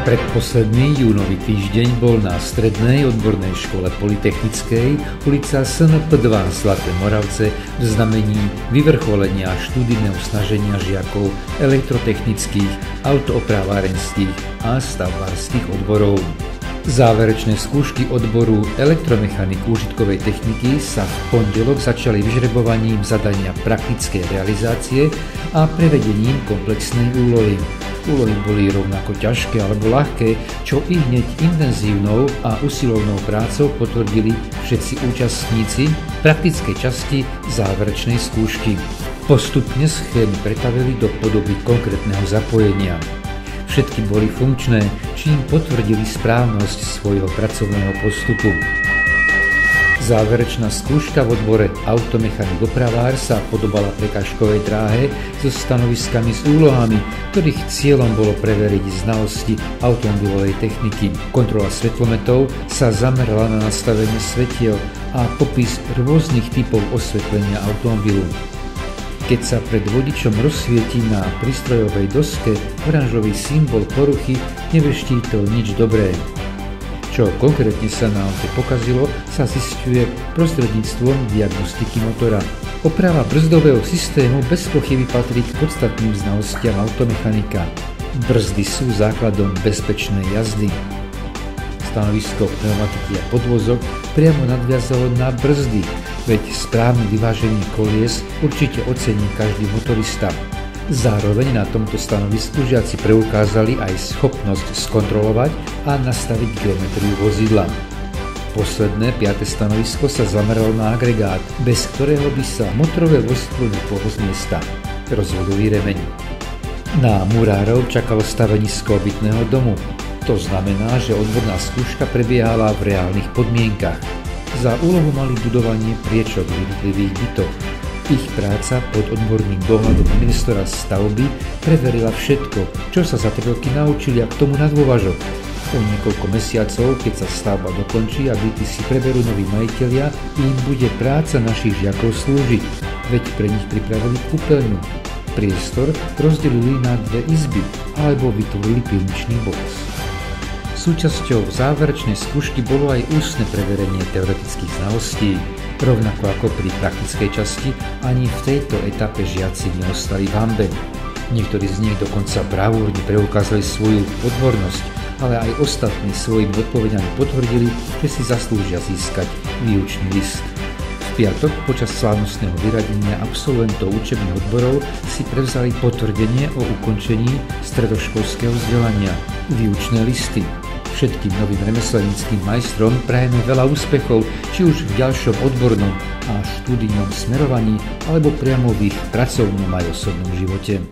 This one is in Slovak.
Predposledný júnový týždeň bol na Strednej odbornej škole polytechnickej ulica SNP 2 Zlaté Moravce v znamení vyvrcholenia študijného snaženia žiakov elektrotechnických, autoopravárenských a stavbárskych odborov. Záverečné skúšky odboru elektromechaniku užitkovej techniky sa v pondelok začali vyžrebovaním zadania praktickej realizácie a prevedením komplexnej úlohy. Úlohy boli rovnako ťažké alebo ľahké, čo i hneď intenzívnou a usilovnou prácou potvrdili všetci účastníci praktickej časti záverečnej skúšky. Postupne schémy pretavili do podoby konkrétneho zapojenia. Všetky boli funkčné, čím potvrdili správnosť svojho pracovného postupu. Záverečná skúška v odbore automechanik opravár sa podobala prekážkovej dráhe so stanoviskami s úlohami, ktorých cieľom bolo preveriť znalosti automobilovej techniky. Kontrola svetlometov sa zamerala na nastavenie svetiel a popis rôznych typov osvetlenia automobilu. Keď sa pred vodičom rozsvietí na prístrojovej doske oranžový symbol poruchy, neveští to nič dobré. Čo konkrétne sa na aute pokazilo, sa zisťuje prostredníctvom diagnostiky motora. Oprava brzdového systému bez pochyby patrí k podstatným znalostiam automechanika. Brzdy sú základom bezpečnej jazdy. Stanovisko pneumatiky a podvozok priamo nadviazalo na brzdy, veď správne vyváženie kolies určite ocení každý motorista. Zároveň na tomto stanovisku žiaci preukázali aj schopnosť skontrolovať a nastaviť geometriu vozidla. Posledné, 5. stanovisko sa zameralo na agregát, bez ktorého by sa motorové vozidlo nepohlo z miesta – rozvodový remeň. Na murárov čakalo stavenisko obytného domu. To znamená, že odborná skúška prebiehala v reálnych podmienkach. Za úlohu mali budovanie priečok v jednotlivých bytoch. Ich práca pod odborným dohľadom ministra stavby preverila všetko, čo sa za 3 roky naučili a k tomu na dôvažok. O niekoľko mesiacov, keď sa stavba dokončí a byty si preberú noví majitelia, im bude práca našich žiakov slúžiť, veď pre nich pripravili kúpeľňu. Priestor rozdelili na 2 izby alebo vytvorili pivničný box. Súčasťou záverečnej skúšky bolo aj ústne preverenie teoretických znalostí. Rovnako ako pri praktickej časti, ani v tejto etape žiaci neostali v hanbe. Niektorí z nich dokonca bravúrne preukázali svoju odbornosť, ale aj ostatní svojimi odpovediami potvrdili, že si zaslúžia získať výučný list. V piatok počas slávnostného vyradenia absolventov učebných odborov si prevzali potvrdenie o ukončení stredoškolského vzdelania, výučné listy. Všetkým novým remeselníckym majstrom prajeme veľa úspechov, či už v ďalšom odbornom a študijnom smerovaní, alebo priamo v ich pracovnom aj osobnom živote.